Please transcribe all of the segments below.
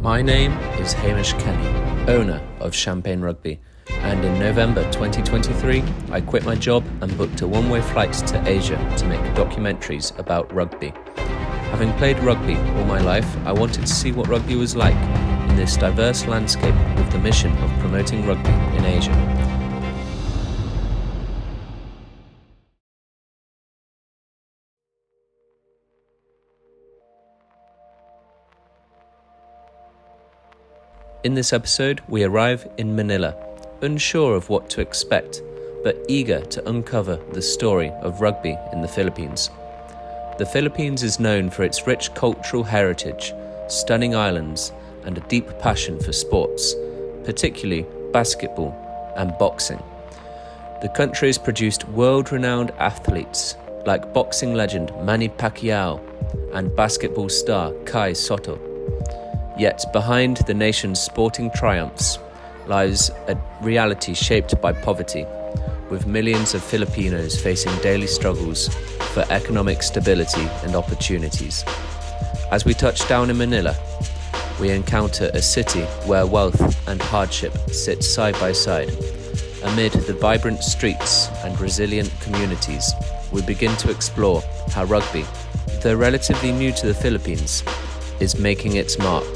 My name is Hamish Kenny, owner of Champagne Rugby, and in November 2023 I quit my job and booked a one-way flight to Asia to make documentaries about rugby. Having played rugby all my life, I wanted to see what rugby was like in this diverse landscape with the mission of promoting rugby in Asia. In this episode, we arrive in Manila, unsure of what to expect, but eager to uncover the story of rugby in the Philippines. The Philippines is known for its rich cultural heritage, stunning islands, and a deep passion for sports, particularly basketball and boxing. The country has produced world-renowned athletes like boxing legend Manny Pacquiao and basketball star Kai Sotto. Yet behind the nation's sporting triumphs lies a reality shaped by poverty, with millions of Filipinos facing daily struggles for economic stability and opportunities. As we touch down in Manila, we encounter a city where wealth and hardship sit side by side. Amid the vibrant streets and resilient communities, we begin to explore how rugby, though relatively new to the Philippines, is making its mark.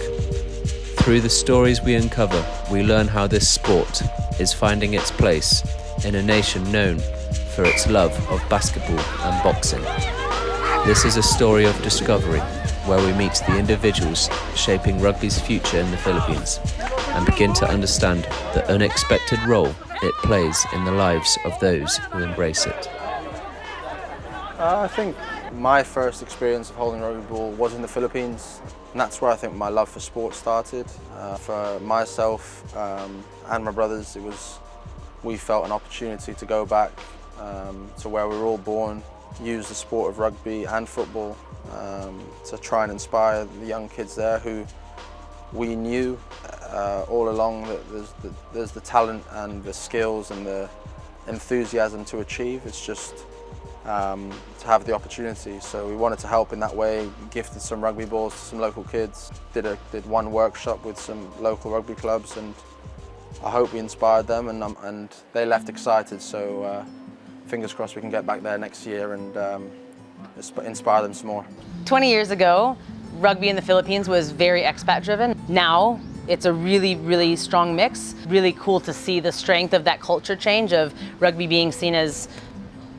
Through the stories we uncover, we learn how this sport is finding its place in a nation known for its love of basketball and boxing. This is a story of discovery, where we meet the individuals shaping rugby's future in the Philippines and begin to understand the unexpected role it plays in the lives of those who embrace it. I think my first experience of holding a rugby ball was in the Philippines, and that's where I think my love for sport started. For myself and my brothers, we felt an opportunity to go back to where we were all born, use the sport of rugby and football to try and inspire the young kids there who we knew all along that there's the talent and the skills and the enthusiasm to achieve. It's just to have the opportunity. So we wanted to help in that way, gifted some rugby balls to some local kids, did one workshop with some local rugby clubs, and I hope we inspired them and they left excited. So fingers crossed we can get back there next year and inspire them some more. 20 years ago, rugby in the Philippines was very expat driven. Now, it's a really, really strong mix. Really cool to see the strength of that culture change of rugby being seen as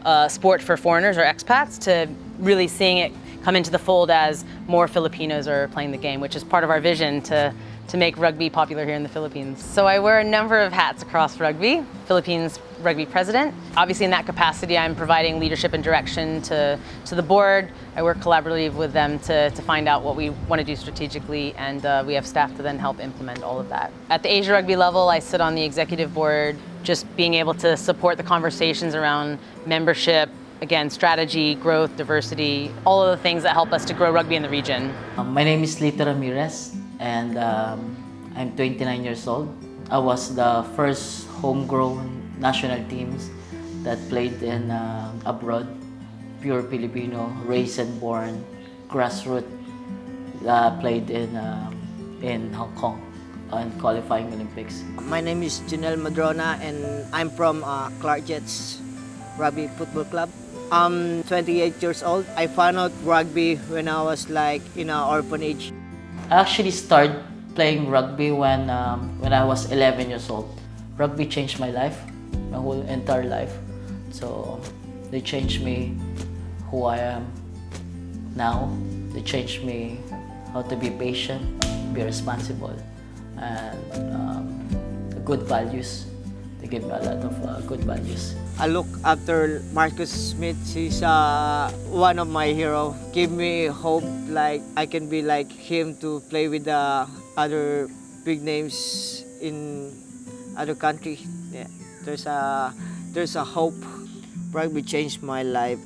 a sport for foreigners or expats to really seeing it come into the fold as more Filipinos are playing the game, which is part of our vision to make rugby popular here in the Philippines. So I wear a number of hats across rugby. Philippines Rugby President. Obviously in that capacity I'm providing leadership and direction to the board. I work collaboratively with them to find out what we want to do strategically, and we have staff to then help implement all of that. At the Asia Rugby level, I sit on the executive board, just being able to support the conversations around membership, again, strategy, growth, diversity, all of the things that help us to grow rugby in the region. My name is Lito Ramirez, and I'm 29 years old. I was the first homegrown national teams that played in abroad, pure Filipino, raised and born, grassroots, played in Hong Kong and qualifying Olympics. My name is Junel Madrona and I'm from Clark Jets Rugby Football Club. I'm 28 years old. I found out rugby when I was like in an orphanage. I actually started playing rugby when I was 11 years old. Rugby changed my life, my whole entire life. So they changed me who I am now. They changed me how to be patient, be responsible, and good values. They gave me a lot of good values. I look after Marcus Smith. He's one of my heroes. Give me hope like I can be like him to play with the other big names in other country. Yeah, there's a hope. Rugby changed my life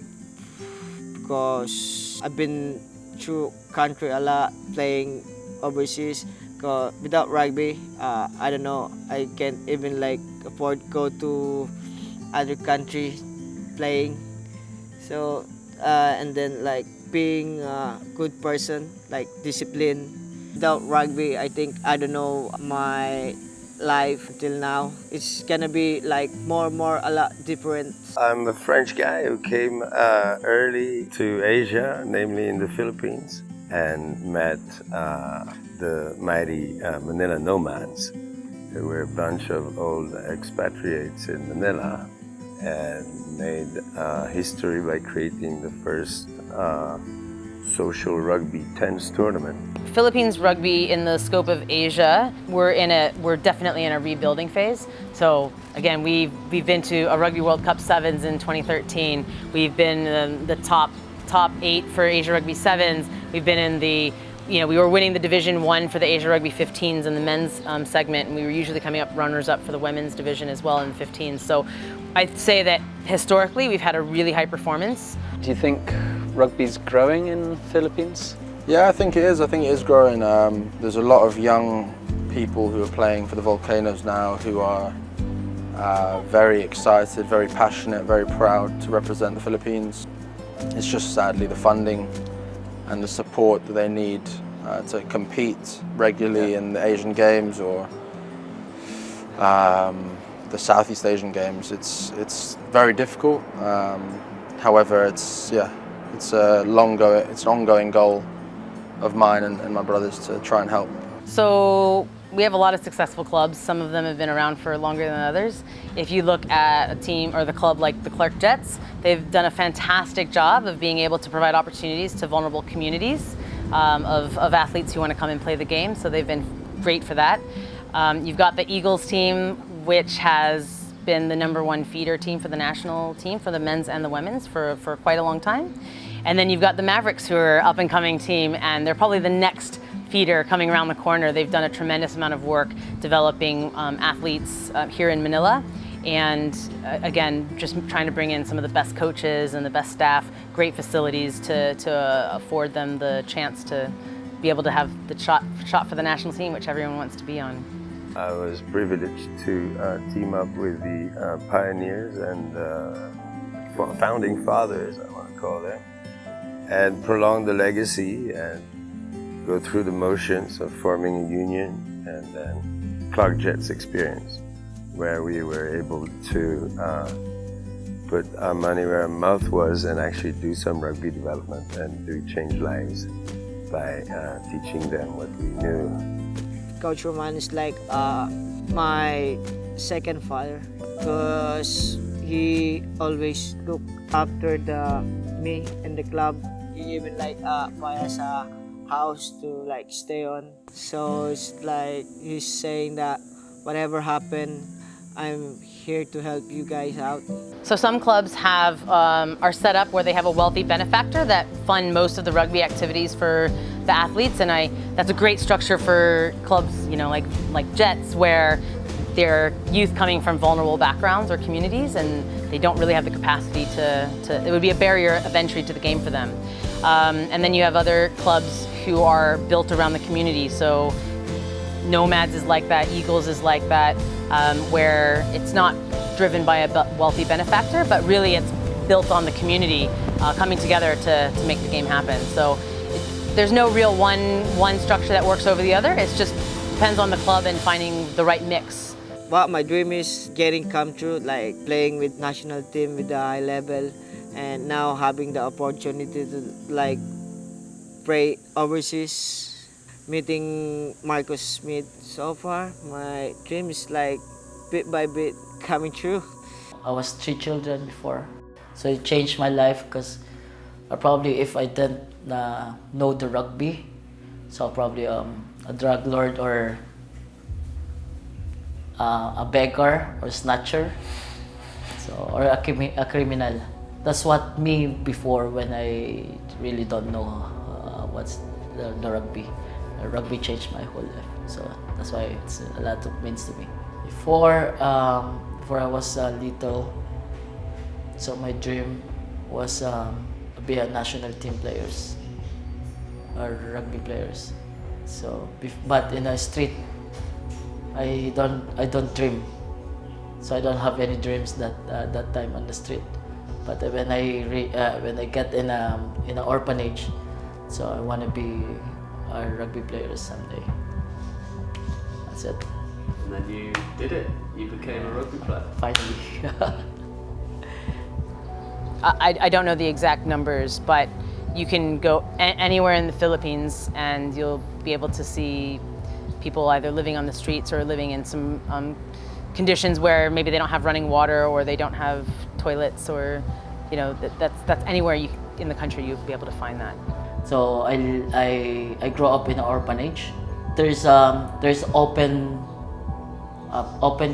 because I've been through country a lot playing overseas. Without rugby, I don't know, I can't even like afford go to other country playing. So and then like being a good person, like discipline, Without rugby, I think I don't know my life until now. It's gonna be like more a lot different. I'm a French guy who came early to Asia, namely in the Philippines, and met the mighty Manila nomads, who were a bunch of old expatriates in Manila, and made history by creating the first social rugby 10s tournament. Philippines rugby in the scope of Asia, we're definitely in a rebuilding phase. So again, we've been to a Rugby World Cup Sevens in 2013. We've been in the top 8 for Asia Rugby Sevens. We've been in the, we were winning the Division 1 for the Asia Rugby 15s in the men's segment, and we were usually coming up runners-up for the women's division as well in the 15s. So I'd say that historically we've had a really high performance. Do you think rugby's growing in Philippines? Yeah, I think it is. I think it is growing. There's a lot of young people who are playing for the Volcanoes now who are very excited, very passionate, very proud to represent the Philippines. It's just sadly the funding and the support that they need to compete regularly in the Asian Games or the Southeast Asian Games. It's very difficult. However, it's an ongoing goal of mine and my brothers to try and help. So we have a lot of successful clubs. Some of them have been around for longer than others. If you look at a team or the club like the Clark Jets, they've done a fantastic job of being able to provide opportunities to vulnerable communities of athletes who want to come and play the game. So they've been great for that. You've got the Eagles team, which has been the #1 feeder team for the national team for the men's and the women's for quite a long time. And then you've got the Mavericks, who are up and coming team, and they're probably the next feeder coming around the corner. They've done a tremendous amount of work developing athletes here in Manila, and again, just trying to bring in some of the best coaches and the best staff, great facilities to afford them the chance to be able to have the shot for the national team, which everyone wants to be on. I was privileged to team up with the pioneers and founding fathers, I want to call them, and prolong the legacy and go through the motions of forming a union, and then Clark Jets experience, where we were able to put our money where our mouth was and actually do some rugby development and do change lives by teaching them what we knew. Coach Roman is like my second father, because he always look after me and the club. He even buy us a house to stay on. So it's like he's saying that whatever happened, I'm here to help you guys out. So some clubs are set up where they have a wealthy benefactor that fund most of the rugby activities for the athletes, and that's a great structure for clubs, like Jets, where they're youth coming from vulnerable backgrounds or communities, and they don't really have the capacity to it would be a barrier of entry to the game for them. And then you have other clubs who are built around the community. So Nomads is like that, Eagles is like that, where it's not driven by a wealthy benefactor, but really it's built on the community coming together to make the game happen. So there's no real one structure that works over the other. It just depends on the club and finding the right mix. Well, my dream is getting come true, like playing with national team with the high level, and now having the opportunity to play overseas, meeting Marcus Smith. So far, my dream is bit by bit coming true. I was 3 children before, so it changed my life, because probably if I didn't know the rugby, so probably a drug lord or a beggar or snatcher, or a criminal. That's what me before, when I really don't know what's the rugby. Rugby changed my whole life, so that's why it's a lot of means to me. Before I was little, so my dream was be a national team players or rugby players. So, but in the street, I don't dream. So I don't have any dreams that time on the street. But when I get in an orphanage, so I want to be our rugby players someday. That's it. And then you did it. You became a rugby player. Finally. I don't know the exact numbers, but you can go anywhere in the Philippines and you'll be able to see people either living on the streets or living in some conditions where maybe they don't have running water or they don't have toilets, or that's anywhere in the country you'll be able to find that. So I grew up in an orphanage. There's open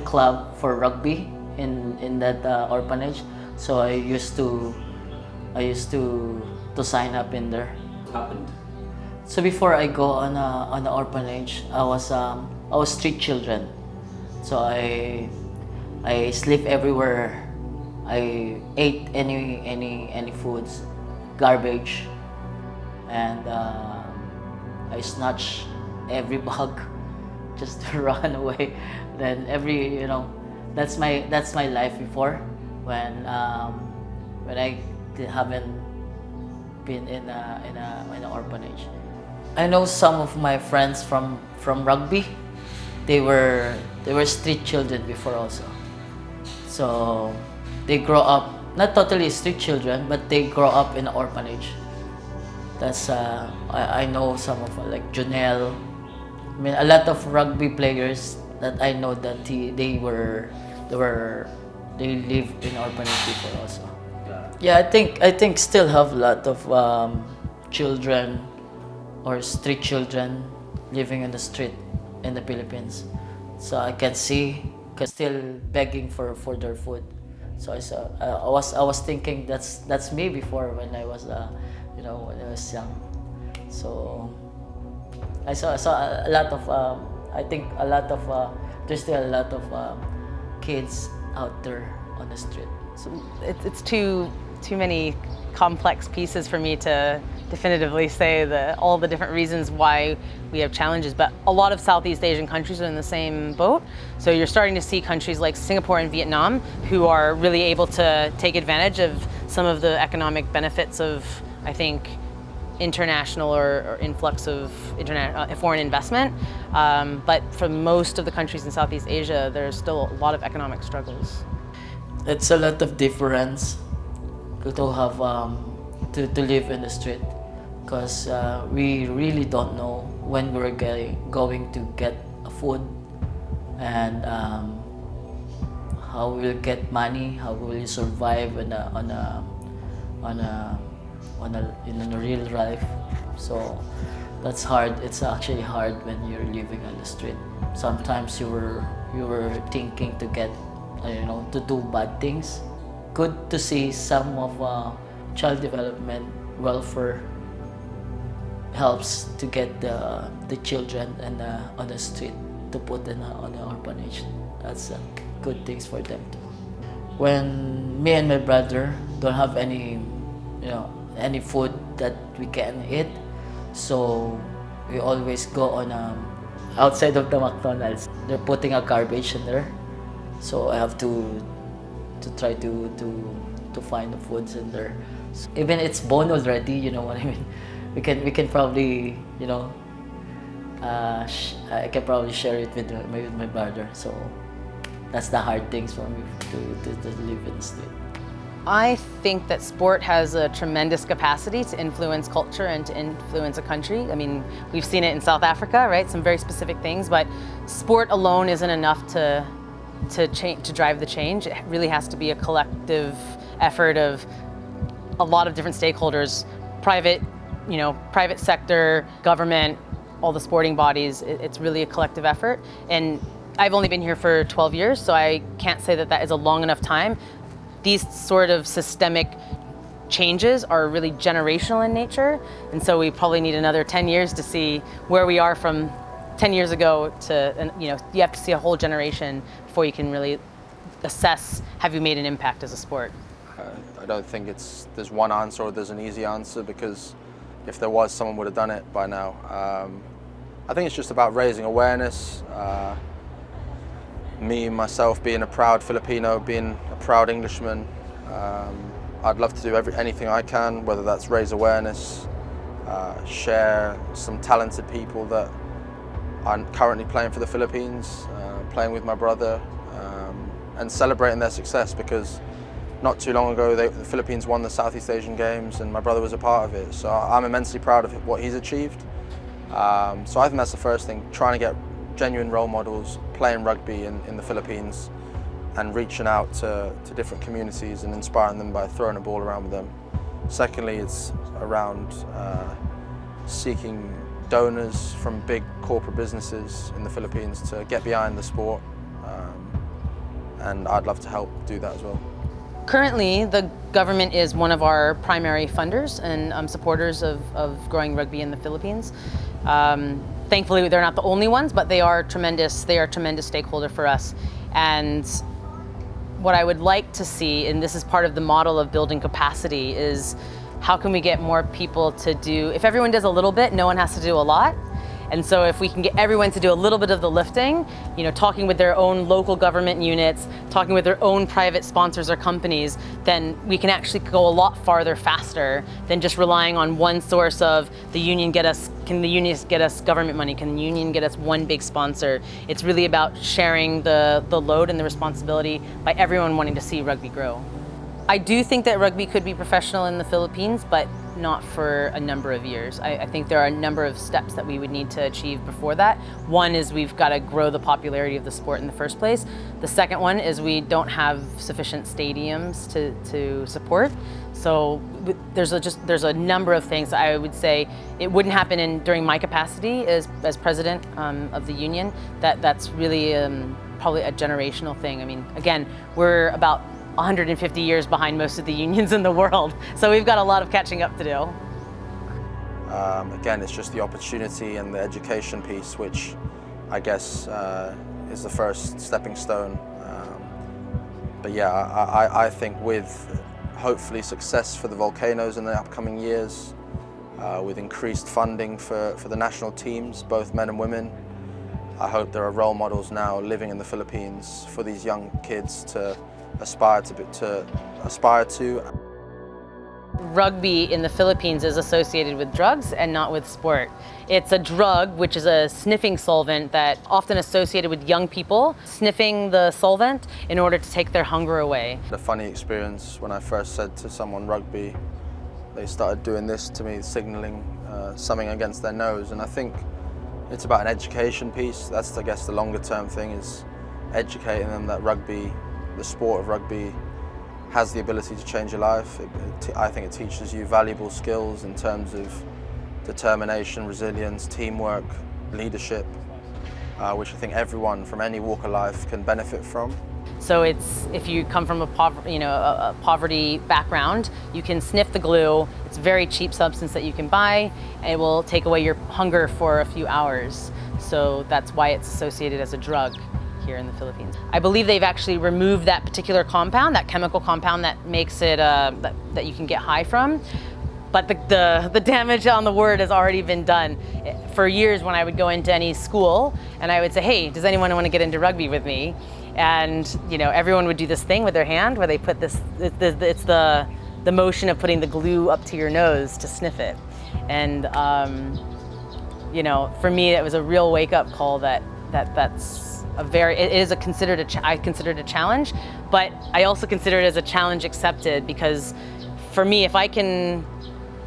club for rugby in that orphanage. So I used to sign up in there. What happened? So before I go on an orphanage, I was street children. So I sleep everywhere. I ate any foods, garbage, and I snatch every bug just to run away. Then that's my life before when I haven't been in an orphanage. I know some of my friends from rugby. They were street children before also. So they grow up not totally street children, but they grow up in an orphanage. That's I know some of like Junel. I mean, a lot of rugby players that I know that they live in orphanage before also. Yeah, I think still have a lot of children or street children living in the street in the Philippines. So I can see, still begging for their food. So I was thinking that's me before when I was when I was young. So I saw a lot of I think a lot of there's still a lot of kids out there on the street. So it's too many complex pieces for me to definitively say all the different reasons why we have challenges, but a lot of Southeast Asian countries are in the same boat. So you're starting to see countries like Singapore and Vietnam who are really able to take advantage of some of the economic benefits of, I think, international or influx of foreign investment. But for most of the countries in Southeast Asia, there's still a lot of economic struggles. It's a lot of difference to have to live in the street, because we really don't know when we're going to get a food, and how we'll get money, how will you survive in a real life. So that's hard. It's actually hard when you're living on the street. Sometimes you were thinking to get to do bad things. Good to see some of child development welfare helps to get the children on the street to put on the orphanage. That's good things for them too. When me and my brother don't have any food that we can eat, so we always go on outside of the McDonald's. They're putting a garbage in there, so I have to try to find the foods in there. So even it's bone already, you know what I mean. We can probably I can probably share it with my brother. So that's the hard things for me to live in the street. I think that sport has a tremendous capacity to influence culture and to influence a country. I mean, we've seen it in South Africa, right? Some very specific things, but sport alone isn't enough to drive the change. It really has to be a collective effort of a lot of different stakeholders, private sector, government, all the sporting bodies. It's really a collective effort. And I've only been here for 12 years, so I can't say that is a long enough time. These sort of systemic changes are really generational in nature, and so we probably need another 10 years to see where we are from 10 years ago to, you have to see a whole generation before you can really assess, have you made an impact as a sport? I don't think there's one answer or there's an easy answer, because if there was, someone would have done it by now. I think it's just about raising awareness. Me, myself, being a proud Filipino, being a proud Englishman, I'd love to do anything I can, whether that's raise awareness, share some talented people that are currently playing for the Philippines, playing with my brother, and celebrating their success, because not too long ago the Philippines won the Southeast Asian Games and my brother was a part of it. So I'm immensely proud of what he's achieved. So I think that's the first thing, trying to get genuine role models playing rugby in the Philippines and reaching out to different communities and inspiring them by throwing a ball around with them. Secondly, it's around seeking donors from big corporate businesses in the Philippines to get behind the sport, and I'd love to help do that as well. Currently, the government is one of our primary funders and supporters of growing rugby in the Philippines. Thankfully, they're not the only ones, but they are tremendous. They are a tremendous stakeholder for us. And what I would like to see, and this is part of the model of building capacity, is how can we get more people to do, if everyone does a little bit, no one has to do a lot. And so if we can get everyone to do a little bit of the lifting, you know, talking with their own local government units, talking with their own private sponsors or companies, then we can actually go a lot farther faster than just relying on one source of the union can the union get us government money? Can the union get us one big sponsor? It's really about sharing the load and the responsibility by everyone wanting to see rugby grow. I do think that rugby could be professional in the Philippines, but not for a number of years. I think there are a number of steps that we would need to achieve before that. One is we've got to grow the popularity of the sport in the first place. The second one is we don't have sufficient stadiums to support. So there's a number of things. I would say it wouldn't happen during my capacity as president of the union. That's really probably a generational thing. I mean, again, we're about 150 years behind most of the unions in the world. So we've got a lot of catching up to do. Again, it's just the opportunity and the education piece, which I guess is the first stepping stone. But yeah, I think with hopefully success for the volcanoes in the upcoming years, with increased funding for the national teams, both men and women, I hope there are role models now living in the Philippines for these young kids to aspire to. Rugby in the Philippines is associated with drugs and not with sport. It's a drug, which is a sniffing solvent that often associated with young people sniffing the solvent in order to take their hunger away. The funny experience when I first said to someone rugby, they started doing this to me, signaling something against their nose, and I think it's about an education piece. That's, I guess, the longer term thing, is educating them that rugby, the sport of rugby, has the ability to change your life. I think it teaches you valuable skills in terms of determination, resilience, teamwork, leadership, which I think everyone from any walk of life can benefit from. So if you come from a poverty background, you can sniff the glue. It's a very cheap substance that you can buy, and it will take away your hunger for a few hours. So that's why it's associated as a drug here in the Philippines. I believe they've actually removed that particular compound, that chemical compound that makes it that you can get high from. But the damage on the word has already been done. For years, when I would go into any school and I would say, "Hey, does anyone want to get into rugby with me?" And you know, everyone would do this thing with their hand where they put this. It's the motion of putting the glue up to your nose to sniff it. And you know, for me, it was a real wake-up call that's I consider it a challenge, but I also consider it as a challenge accepted, because for me, if I can,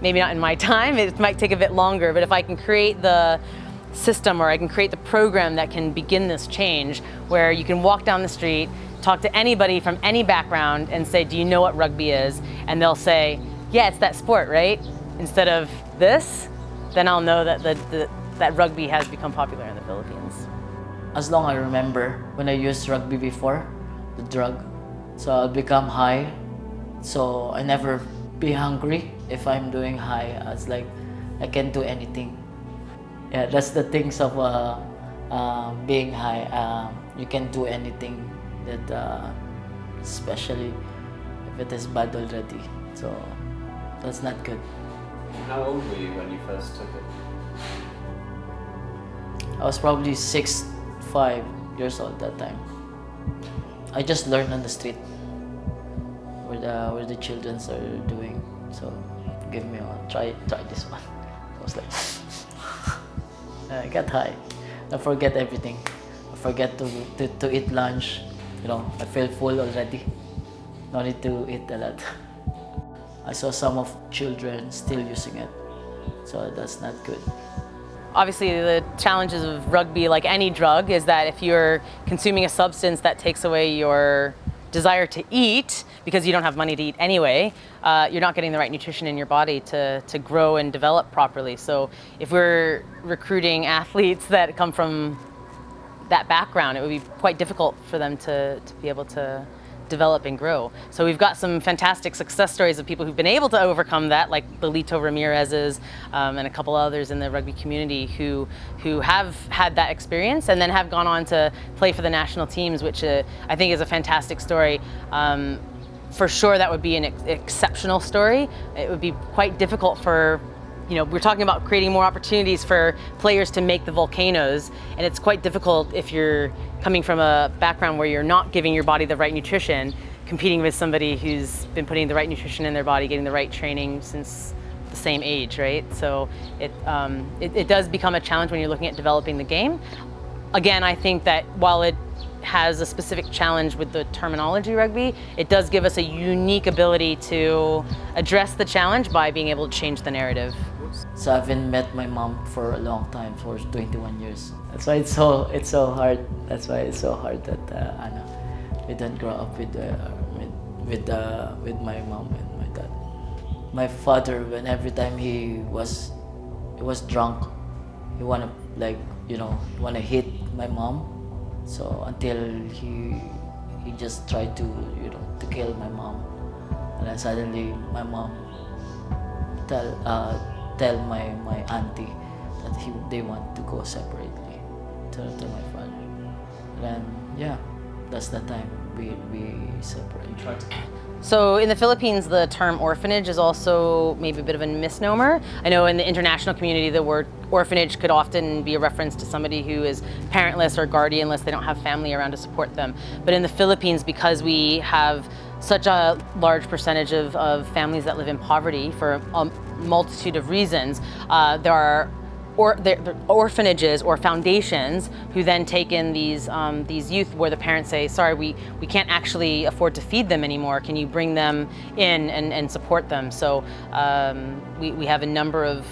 maybe not in my time, it might take a bit longer, but if I can create the system, or I can create the program that can begin this change, where you can walk down the street, talk to anybody from any background and say, "Do you know what rugby is?" And they'll say, "Yeah, it's that sport, right?" Instead of this, then I'll know that that rugby has become popular in the Philippines. As long as I remember when I used rugby before, the drug, so I'll become high. So I never be hungry. If I'm doing high, it's like I can do anything. Yeah, that's the things of being high. You can do anything that, especially if it is bad already. So that's not good. How old were you when you first took it? I was probably 5 years old that time. I just learned on the street where the children are doing. So give me one, try this one. was like, I got high. I forget everything. I forget to eat lunch. You know, I feel full already. No need to eat a lot. I saw some of children still using it, so that's not good. Obviously, the challenges of rugby, like any drug, is that if you're consuming a substance that takes away your desire to eat, because you don't have money to eat anyway, you're not getting the right nutrition in your body to grow and develop properly. So if we're recruiting athletes that come from that background, it would be quite difficult for them to be able to develop and grow. So we've got some fantastic success stories of people who've been able to overcome that, like the Lito Ramirez's and a couple others in the rugby community who have had that experience and then have gone on to play for the national teams, which I think is a fantastic story. For sure, that would be an exceptional story. It would be quite difficult for, you know, we're talking about creating more opportunities for players to make the volcanoes, and it's quite difficult if you're coming from a background where you're not giving your body the right nutrition, competing with somebody who's been putting the right nutrition in their body, getting the right training since the same age, right? So it does become a challenge when you're looking at developing the game. Again, I think that while it has a specific challenge with the terminology rugby, it does give us a unique ability to address the challenge by being able to change the narrative. So I haven't met my mom for a long time, for 21 years. That's why it's so hard. That's why it's so hard that we don't grow up with my mom and my dad. My father, when every time he was drunk, he wanna hit my mom. So until he just tried to kill my mom, and then suddenly my mom tell my auntie that they want to go separately to my father. And then yeah, that's the time we separate. So in the Philippines, the term orphanage is also maybe a bit of a misnomer. I know in the international community, the word orphanage could often be a reference to somebody who is parentless or guardianless. They don't have family around to support them. But in the Philippines, because we have such a large percentage of families that live in poverty for a multitude of reasons, there are orphanages or foundations who then take in these youth where the parents say, sorry, we can't actually afford to feed them anymore. Can you bring them in and support them? So we have a number of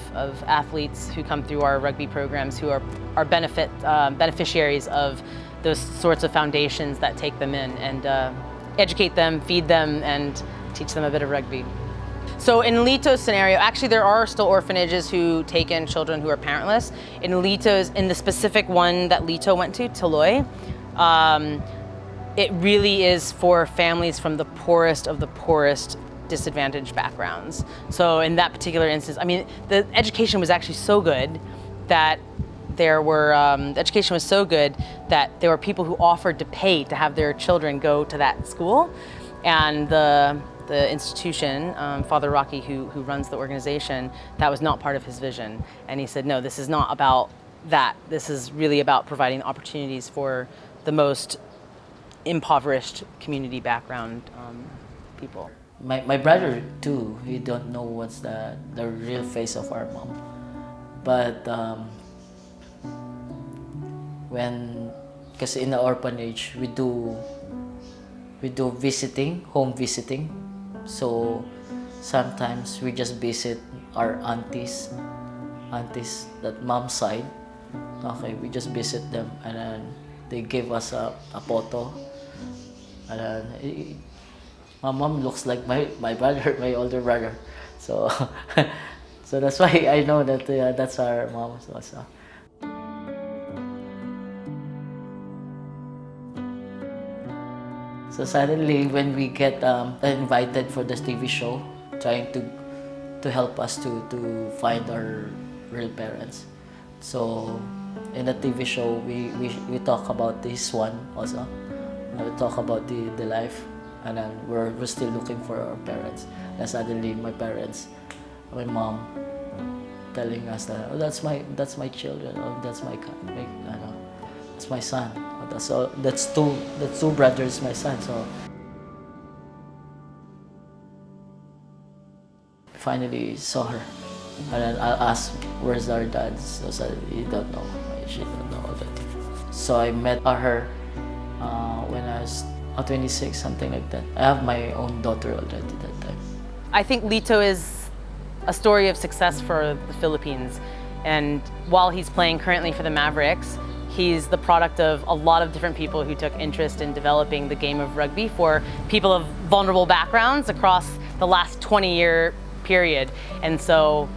athletes who come through our rugby programs who are beneficiaries of those sorts of foundations that take them in and educate them, feed them, and teach them a bit of rugby. So in Lito's scenario, actually there are still orphanages who take in children who are parentless. In the specific one that Lito went to, Tuloy, it really is for families from the poorest of the poorest disadvantaged backgrounds. So in that particular instance, I mean, the education was actually so good that there were people who offered to pay to have their children go to that school, and the institution, Father Rocky, who runs the organization, that was not part of his vision. And he said, no, this is not about that. This is really about providing opportunities for the most impoverished community background people. My brother too, he don't know what's the real face of our mom. But because in the orphanage, we do home visiting. So sometimes we just visit our aunties that mom's side. Okay, we just visit them, and then they give us a photo. And then my mom looks like my brother, my older brother. So so that's why I know that that's our mom. So. So suddenly, when we get invited for this TV show, trying to help us to find our real parents. So in the TV show, we talk about this one also. We talk about the life, and then we're still looking for our parents. And suddenly, my mom, telling us that, oh, that's my children, oh, that's my son. That's two brothers, my son. So finally saw her. And then I'll ask, where's our dad? So you don't know. She don't know already. So I met her when I was 26, something like that. I have my own daughter already that time. I think Lito is a story of success for the Philippines. And while he's playing currently for the Mavericks, he's the product of a lot of different people who took interest in developing the game of rugby for people of vulnerable backgrounds across the last 20-year period. And so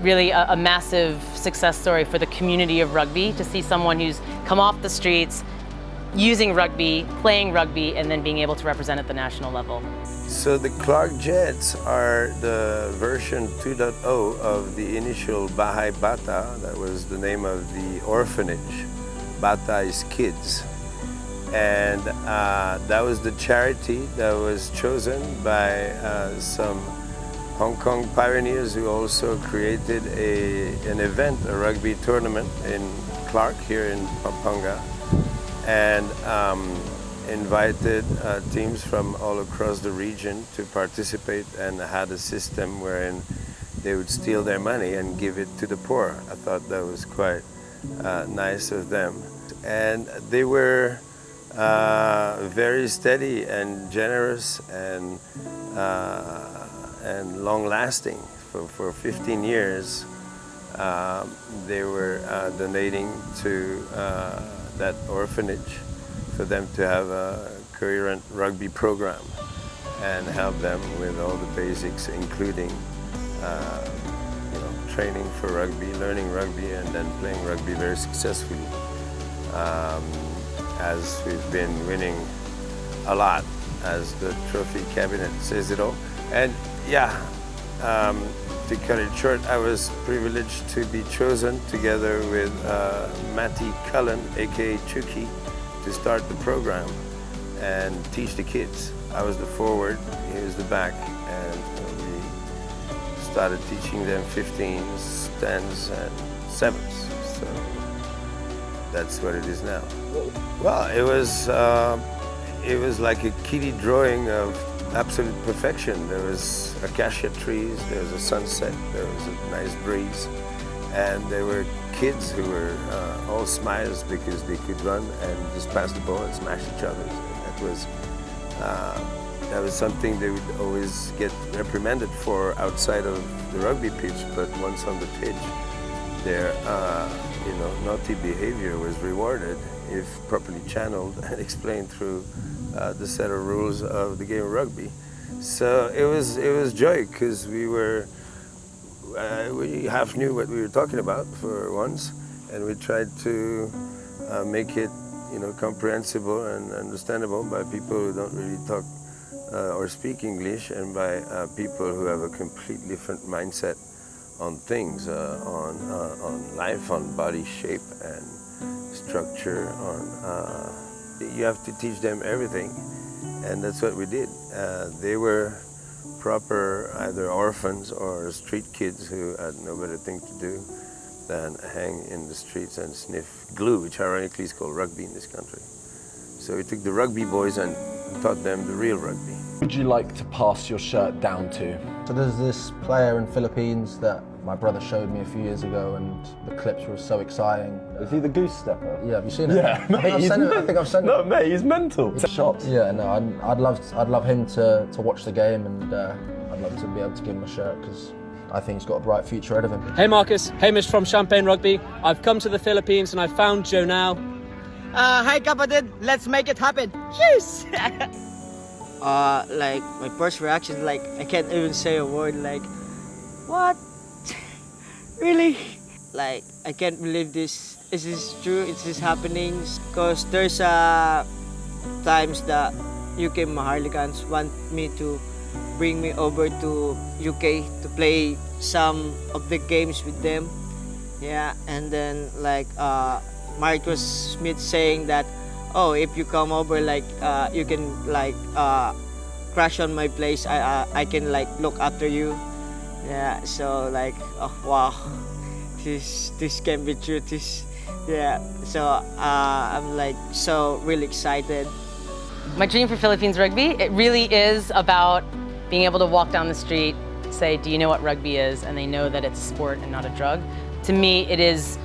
really a massive success story for the community of rugby to see someone who's come off the streets using rugby, playing rugby, and then being able to represent at the national level. So the Clark Jets are the version 2.0 of the initial Bahay Bata. That was the name of the orphanage. Bata is kids. And that was the charity that was chosen by some Hong Kong pioneers who also created an event, a rugby tournament in Clark here in Pampanga, and invited teams from all across the region to participate, and had a system wherein they would steal their money and give it to the poor. I thought that was quite nice of them. And they were very steady and generous and long-lasting. For 15 years, they were donating to that orphanage for them to have a coherent rugby program and help them with all the basics, including training for rugby, learning rugby, and then playing rugby very successfully. As we've been winning a lot, as the trophy cabinet says it all. And yeah, to cut it short, I was privileged to be chosen together with Matty Cullen, aka Chucky, to start the program and teach the kids. I was the forward, he was the back, and we started teaching them 15s, 10s, and 7s. So that's what it is now. Well, it was like a kiddie drawing of absolute perfection. There was acacia trees, there was a sunset, there was a nice breeze, and there were kids who were all smiles because they could run and just pass the ball and smash each other. That was something they would always get reprimanded for outside of the rugby pitch, but once on the pitch, their naughty behavior was rewarded if properly channeled and explained through the set of rules of the game of rugby. So it was joy, because we half knew what we were talking about for once, and we tried to make it comprehensible and understandable by people who don't really talk or speak English, and by people who have a completely different mindset on things, on life, on body shape and structure. You have to teach them everything, and that's what we did. They were proper either orphans or street kids who had no better thing to do than hang in the streets and sniff glue, which ironically is called rugby in this country. So we took the rugby boys and taught them the real rugby. Would you like to pass your shirt down to? So there's this player in Philippines that my brother showed me a few years ago, and the clips were so exciting. Is he the goose stepper? Yeah, have you seen it? Yeah, mate, I think I've sent it. No, mate, he's mental. Shots. Yeah, no, I'd love him to watch the game, and I'd love to be able to give him a shirt, because I think he's got a bright future ahead of him. Hey Marcus, Hamish from Champagne Rugby. I've come to the Philippines and I found Joe now. Hi kapatid, let's make it happen. Cheers! Like my first reaction, like I can't even say a word. Like, what? Really? Like I can't believe this. Is this true? Is this happening? Because there's times that UK Maharlikans want me to bring me over to UK to play some of the games with them. Yeah, and then like Marcus Smith saying that, oh, if you come over, like you can like crash on my place. I can like look after you. Yeah, so like, oh wow, this can be true. Yeah. So I'm like so really excited. My dream for Philippines rugby, it really is about being able to walk down the street say, do you know what rugby is? And they know that it's a sport and not a drug. To me, it is,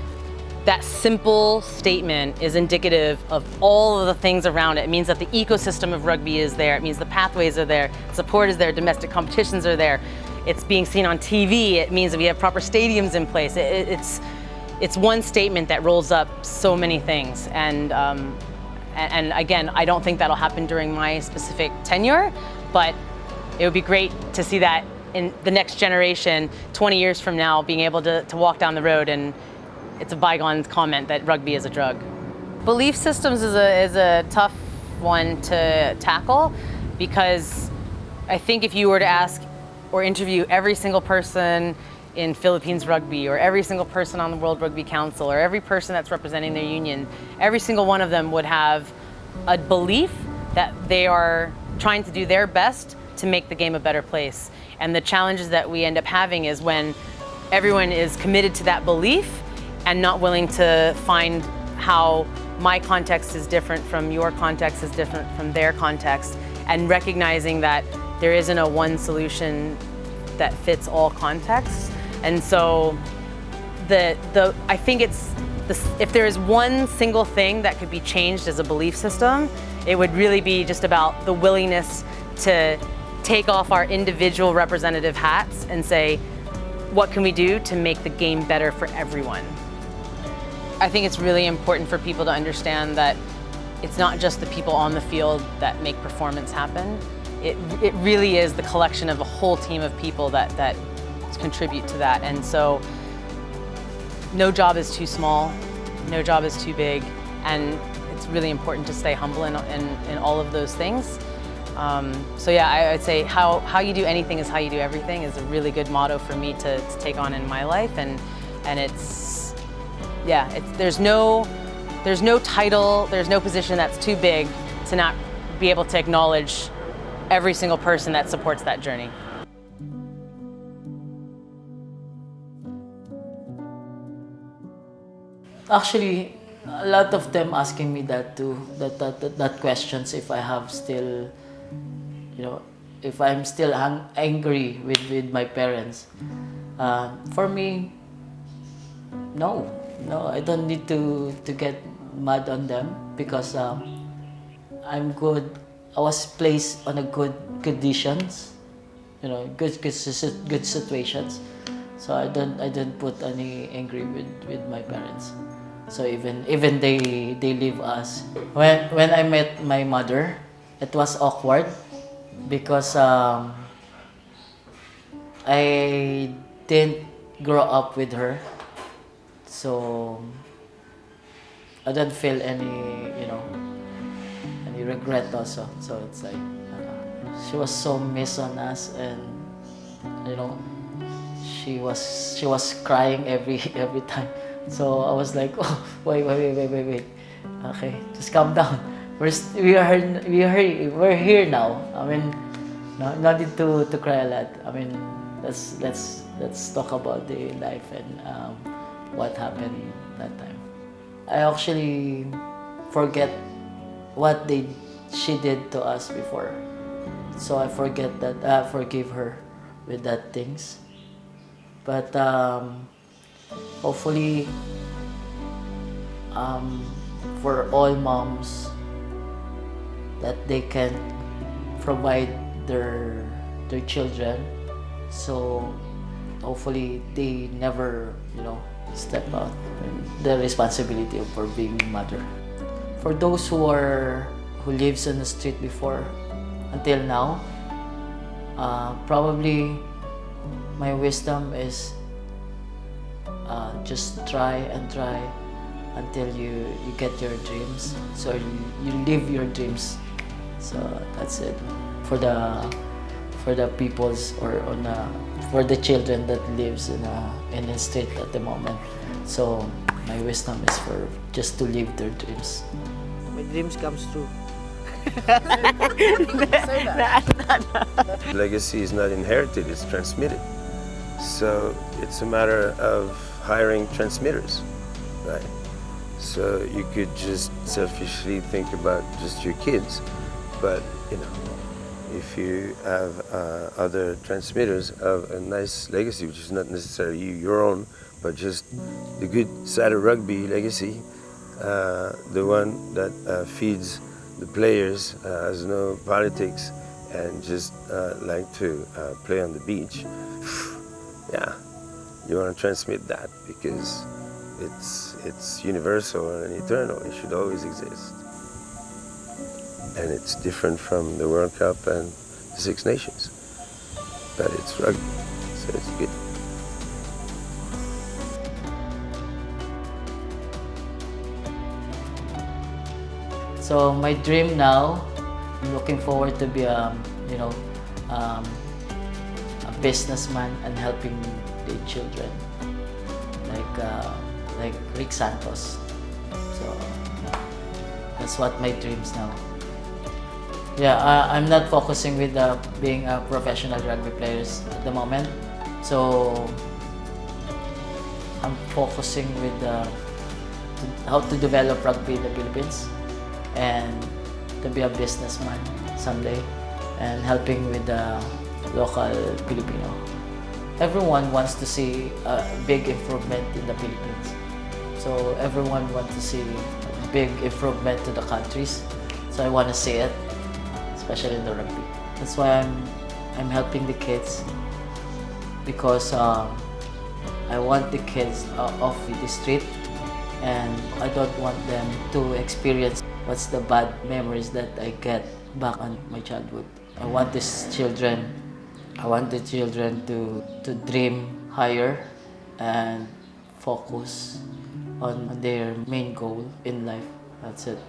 that simple statement is indicative of all of the things around it. It means that the ecosystem of rugby is there. It means the pathways are there, support is there, domestic competitions are there. It's being seen on TV. It means that we have proper stadiums in place. It's one statement that rolls up so many things. And again, I don't think that'll happen during my specific tenure, but it would be great to see that in the next generation, 20 years from now, being able to walk down the road and it's a bygone comment that rugby is a drug. Belief systems is a tough one to tackle, because I think if you were to ask or interview every single person in Philippines rugby, or every single person on the World Rugby Council, or every person that's representing their union, every single one of them would have a belief that they are trying to do their best to make the game a better place. And the challenges that we end up having is when everyone is committed to that belief and not willing to find how my context is different from your context is different from their context, and recognizing that there isn't a one solution that fits all contexts. And so I think if there is one single thing that could be changed as a belief system, it would really be just about the willingness to take off our individual representative hats and say, what can we do to make the game better for everyone? I think it's really important for people to understand that it's not just the people on the field that make performance happen. It really is the collection of a whole team of people that contribute to that. And so no job is too small, no job is too big, and it's really important to stay humble in all of those things. So yeah, I would say how you do anything is how you do everything is a really good motto for me to take on in my life. And it's, yeah, there's no title, there's no position that's too big to not be able to acknowledge every single person that supports that journey. Actually, a lot of them asking me that too, that questions if I have still, you know, if I'm still angry with my parents. For me, no, I don't need to get mad on them, because I'm good. I was placed on a good conditions, you know, good situations. So I don't put any angry with my parents. So even they leave us. When I met my mother, it was awkward because I didn't grow up with her, so I don't feel any regret also. So it's like she was so miss on us, and she was crying every time. So I was like, oh, wait. Okay, just calm down. We're here now. I mean, no need to cry a lot. I mean, let's talk about the life and what happened that time. I actually forget what she did to us before. So I forget that, forgive her with that things. But hopefully, for all moms, that they can provide their children. So hopefully they never, step out the responsibility for being a mother. For those who lives on the street before until now, probably my wisdom is just try until you get your dreams. So you live your dreams. So that's it for the peoples for the children that lives in the street at the moment. So my wisdom is for just to live their dreams. My dreams comes true. Legacy is not inherited, it's transmitted. So it's a matter of hiring transmitters, right? So you could just selfishly think about just your kids, but if you have other transmitters of a nice legacy, which is not necessarily your own, but just the good side of rugby legacy, the one that feeds the players, has no politics, and just like to play on the beach. Yeah, you want to transmit that because it's universal and eternal. It should always exist. And it's different from the World Cup and the Six Nations. But it's rugby, so it's good. So my dream now, I'm looking forward to be a businessman and helping the children, like Rick Santos. So that's what my dreams now. Yeah, I'm not focusing with being a professional rugby players at the moment. So I'm focusing with how to develop rugby in the Philippines and to be a businessman someday and helping with the local Filipino. Everyone wants to see a big improvement in the Philippines. So everyone wants to see a big improvement to the countries. So I want to see it, especially in the rugby. That's why I'm helping the kids because I want the kids off the street and I don't want them to experience what's the bad memories that I get back on my childhood. I want the children to dream higher and focus on their main goal in life. That's it.